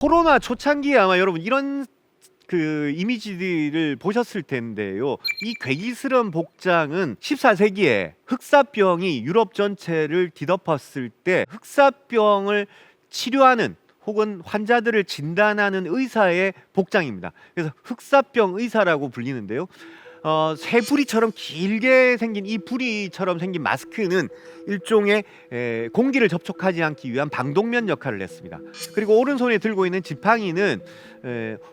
코로나 초창기에 아마 여러분 이런 그 이미지들을 보셨을 텐데요. 이 괴기스러운 복장은 14세기에 흑사병이 유럽 전체를 뒤덮었을 때 흑사병을 치료하는 혹은 환자들을 진단하는 의사의 복장입니다. 그래서 흑사병 의사라고 불리는데요. 새 부리처럼 길게 생긴 이 부리처럼 생긴 마스크는 일종의 공기를 접촉하지 않기 위한 방독면 역할을 했습니다. 그리고 오른손에 들고 있는 지팡이는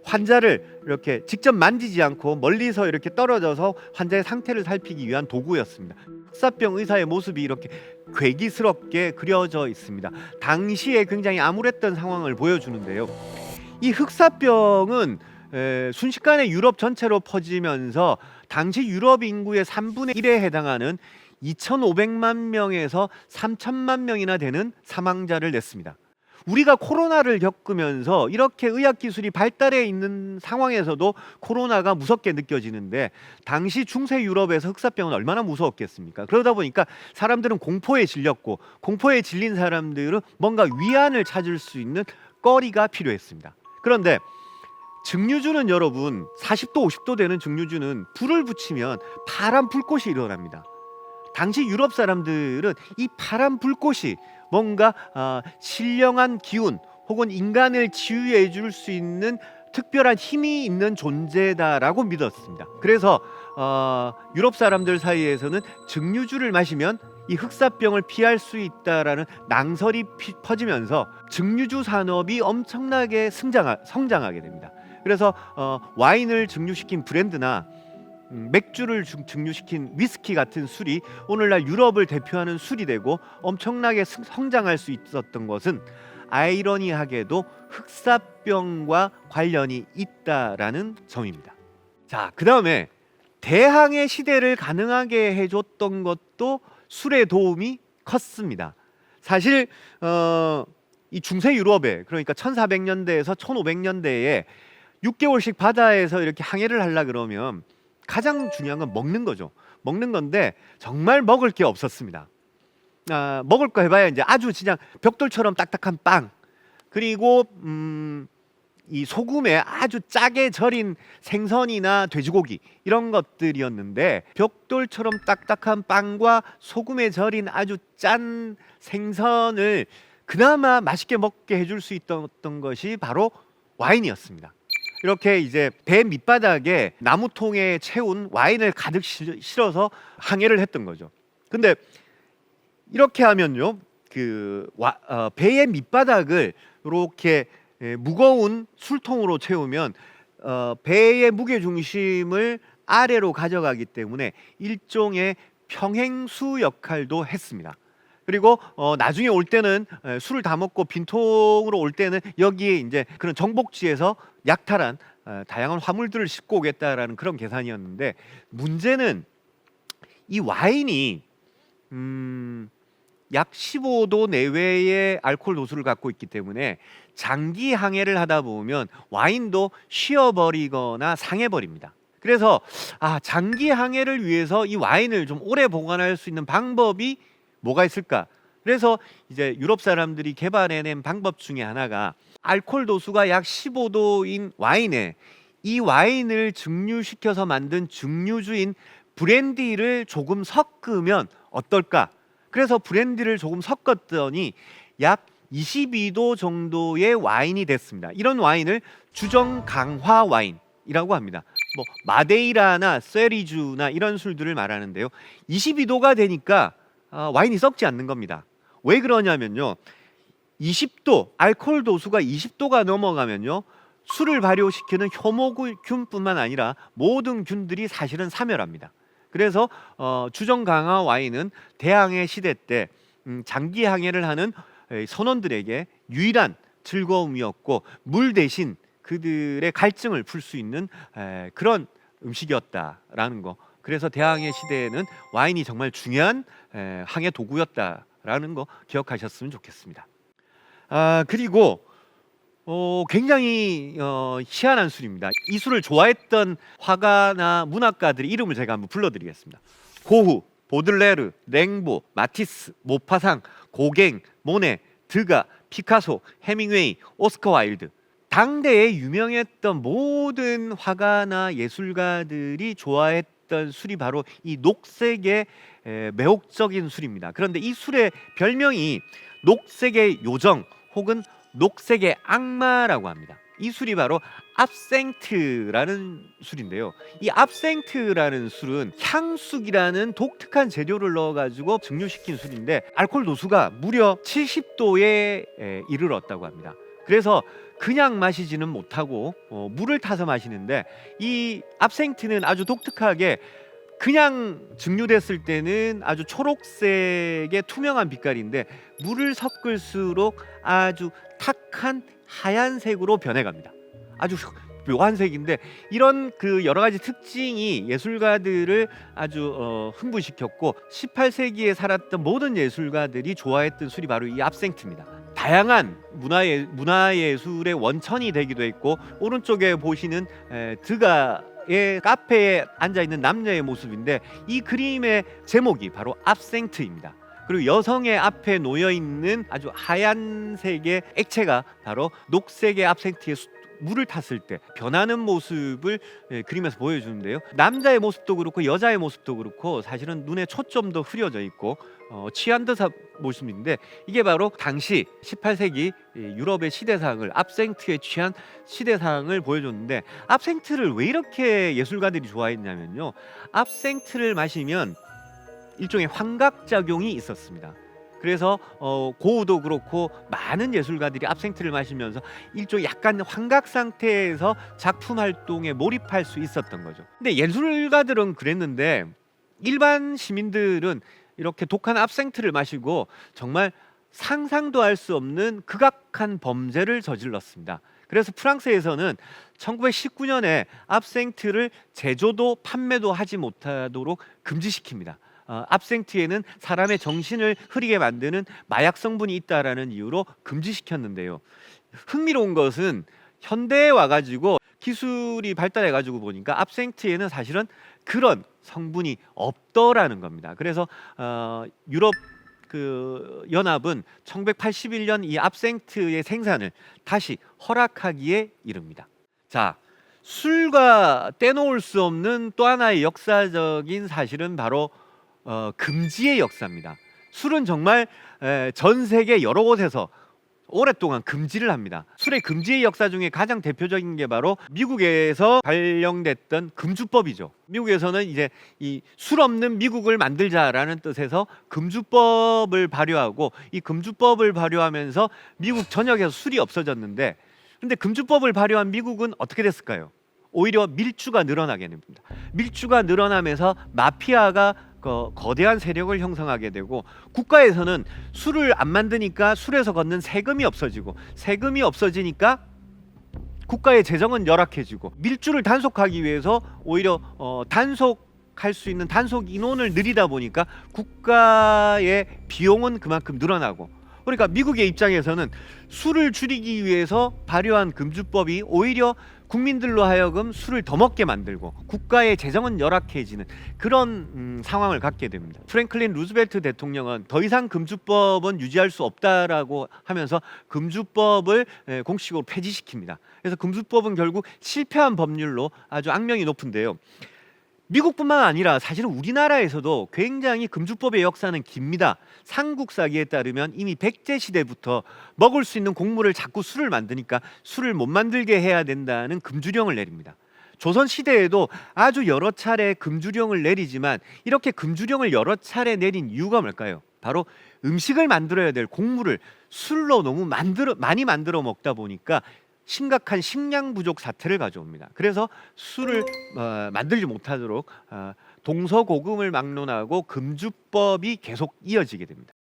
환자를 이렇게 직접 만지지 않고 멀리서 이렇게 떨어져서 환자의 상태를 살피기 위한 도구였습니다. 흑사병 의사의 모습이 이렇게 괴기스럽게 그려져 있습니다. 당시에 굉장히 암울했던 상황을 보여주는데요. 이 흑사병은 순식간에 유럽 전체로 퍼지면서 당시 유럽 인구의 3분의 1에 해당하는 2,500만 명에서 3천만 명이나 되는 사망자를 냈습니다. 우리가 코로나를 겪으면서 이렇게 의학기술이 발달해 있는 상황에서도 코로나가 무섭게 느껴지는데 당시 중세 유럽에서 흑사병은 얼마나 무서웠겠습니까? 그러다 보니까 사람들은 공포에 질렸고 공포에 질린 사람들은 뭔가 위안을 찾을 수 있는 거리가 필요했습니다. 그런데 증류주는 여러분 40도 50도 되는 증류주는 불을 붙이면 파란 불꽃이 일어납니다. 당시 유럽 사람들은 이 파란 불꽃이 뭔가 신령한 기운 혹은 인간을 치유해 줄 수 있는 특별한 힘이 있는 존재다라고 믿었습니다. 그래서 유럽 사람들 사이에서는 증류주를 마시면 이 흑사병을 피할 수 있다라는 낭설이 퍼지면서 증류주 산업이 엄청나게 성장하게 됩니다. 그래서 와인을 증류시킨 브랜드나 맥주를 증류시킨 위스키 같은 술이 오늘날 유럽을 대표하는 술이 되고 엄청나게 성장할 수 있었던 것은 아이러니하게도 흑사병과 관련이 있다라는 점입니다. 자, 그 다음에 대항해 시대를 가능하게 해줬던 것도 술의 도움이 컸습니다. 사실 이 중세 유럽에 그러니까 1400년대에서 1500년대에 6개월씩 바다에서 이렇게 항해를 하려 그러면 가장 중요한 건 먹는 거죠. 먹는 건데 정말 먹을 게 없었습니다. 먹을 거 해봐야 이제 아주 그냥 벽돌처럼 딱딱한 빵, 그리고 이 소금에 아주 짜게 절인 생선이나 돼지고기 이런 것들이었는데 벽돌처럼 딱딱한 빵과 소금에 절인 아주 짠 생선을 그나마 맛있게 먹게 해줄 수 있었던 것이 바로 와인이었습니다. 이렇게 이제 배 밑바닥에 나무통에 채운 와인을 가득 실어서 항해를 했던 거죠. 근데 이렇게 하면요, 배의 밑바닥을 이렇게 무거운 술통으로 채우면 배의 무게 중심을 아래로 가져가기 때문에 일종의 평행수 역할도 했습니다. 그리고 나중에 올 때는 술을 다 먹고 빈통으로 올 때는 여기에 이제 그런 정복지에서 약탈한 다양한 화물들을 싣고 오겠다라는 그런 계산이었는데, 문제는 이 와인이 약 15도 내외의 알코올 도수를 갖고 있기 때문에 장기 항해를 하다 보면 와인도 쉬어버리거나 상해버립니다. 그래서 장기 항해를 위해서 이 와인을 좀 오래 보관할 수 있는 방법이 뭐가 있을까? 그래서 이제 유럽 사람들이 개발해낸 방법 중에 하나가 알코올 도수가 약 15도인 와인에 이 와인을 증류시켜서 만든 증류주인 브랜디를 조금 섞으면 어떨까? 그래서 브랜디를 조금 섞었더니 약 22도 정도의 와인이 됐습니다. 이런 와인을 주정 강화 와인이라고 합니다. 뭐 마데이라나 세리주나 이런 술들을 말하는데요. 22도가 되니까 와인이 썩지 않는 겁니다. 왜 그러냐면요, 20도 알코올 도수가 20도가 넘어가면요, 술을 발효시키는 효모균뿐만 아니라 모든 균들이 사실은 사멸합니다. 그래서 주정 강화 와인은 대항해 시대 때 장기 항해를 하는 선원들에게 유일한 즐거움이었고 물 대신 그들의 갈증을 풀 수 있는 그런 음식이었다라는 거. 그래서 대항해 시대에는 와인이 정말 중요한 항해 도구였다라는 거 기억하셨으면 좋겠습니다. 그리고 굉장히 희한한 술입니다. 이 술을 좋아했던 화가나 문학가들의 이름을 제가 한번 불러드리겠습니다. 고흐, 보들레르, 랭보, 마티스, 모파상, 고갱, 모네, 드가, 피카소, 해밍웨이, 오스커 와일드. 당대에 유명했던 모든 화가나 예술가들이 좋아했던 술이 바로 이 녹색의 매혹적인 술입니다. 그런데 이 술의 별명이 녹색의 요정 혹은 녹색의 악마라고 합니다. 이 술이 바로 압생트라는 술인데요. 이 압생트라는 술은 향숙이라는 독특한 재료를 넣어가지고 증류시킨 술인데 알코올 도수가 무려 70도에 이르렀다고 합니다. 그래서 그냥 마시지는 못하고 물을 타서 마시는데 이 압생트는 아주 독특하게 그냥 증류됐을 때는 아주 초록색의 투명한 빛깔인데 물을 섞을수록 아주 탁한 하얀색으로 변해갑니다. 아주 묘한 색인데 이런 그 여러 가지 특징이 예술가들을 아주 흥분시켰고 18세기에 살았던 모든 예술가들이 좋아했던 술이 바로 이 압생트입니다. 다양한 문화예술의 원천이 되기도 했고 오른쪽에 보시는 드가의 카페에 앉아있는 남녀의 모습인데 이 그림의 제목이 바로 압생트입니다. 그리고 여성의 앞에 놓여있는 아주 하얀색의 액체가 바로 녹색의 압생트에 물을 탔을 때 변하는 모습을 그림에서 보여주는데요. 남자의 모습도 그렇고 여자의 모습도 그렇고 사실은 눈에 초점도 흐려져 있고 취한 듯한 모습인데 이게 바로 당시 18세기 유럽의 시대상을 압생트에 취한 시대상을 보여줬는데 압생트를 왜 이렇게 예술가들이 좋아했냐면요. 압생트를 마시면 일종의 환각작용이 있었습니다. 그래서 고우도 그렇고 많은 예술가들이 압생트를 마시면서 일종의 약간 환각 상태에서 작품 활동에 몰입할 수 있었던 거죠. 근데 예술가들은 그랬는데 일반 시민들은 이렇게 독한 압생트를 마시고 정말 상상도 할 수 없는 극악한 범죄를 저질렀습니다. 그래서 프랑스에서는 1919년에 압생트를 제조도 판매도 하지 못하도록 금지시킵니다. 압생트에는 사람의 정신을 흐리게 만드는 마약 성분이 있다라는 이유로 금지시켰는데요. 흥미로운 것은 현대에 와가지고 기술이 발달해가지고 보니까 압생트에는 사실은 그런 성분이 없더라는 겁니다. 그래서 유럽 연합은 1981년 이 압생트의 생산을 다시 허락하기에 이릅니다. 자, 술과 떼놓을 수 없는 또 하나의 역사적인 사실은 바로 금지의 역사입니다. 술은 정말 전 세계 여러 곳에서 오랫동안 금지를 합니다. 술의 금지의 역사 중에 가장 대표적인 게 바로 미국에서 발령됐던 금주법이죠. 미국에서는 이제 이 술 없는 미국을 만들자라는 뜻에서 금주법을 발효하고 이 금주법을 발효하면서 미국 전역에서 술이 없어졌는데 근데 금주법을 발효한 미국은 어떻게 됐을까요? 오히려 밀주가 늘어나게 됩니다. 밀주가 늘어나면서 마피아가 거대한 세력을 형성하게 되고 국가에서는 술을 안 만드니까 술에서 걷는 세금이 없어지고 세금이 없어지니까 국가의 재정은 열악해지고 밀주를 단속하기 위해서 오히려 단속할 수 있는 단속 인원을 늘리다 보니까 국가의 비용은 그만큼 늘어나고 그러니까 미국의 입장에서는 술을 줄이기 위해서 발효한 금주법이 오히려 국민들로 하여금 술을 더 먹게 만들고 국가의 재정은 열악해지는 그런 상황을 갖게 됩니다. 프랭클린 루즈벨트 대통령은 더 이상 금주법은 유지할 수 없다라고 하면서 금주법을 공식적으로 폐지시킵니다. 그래서 금주법은 결국 실패한 법률로 아주 악명이 높은데요. 미국뿐만 아니라 사실은 우리나라에서도 굉장히 금주법의 역사는 깁니다. 삼국사기에 따르면 이미 백제 시대부터 먹을 수 있는 곡물을 자꾸 술을 만드니까 술을 못 만들게 해야 된다는 금주령을 내립니다. 조선 시대에도 아주 여러 차례 금주령을 내리지만 이렇게 금주령을 여러 차례 내린 이유가 뭘까요? 바로 음식을 만들어야 될 곡물을 술로 너무 많이 만들어 먹다 보니까 심각한 식량 부족 사태를 가져옵니다. 그래서 술을 만들지 못하도록 동서고금을 막론하고 금주법이 계속 이어지게 됩니다.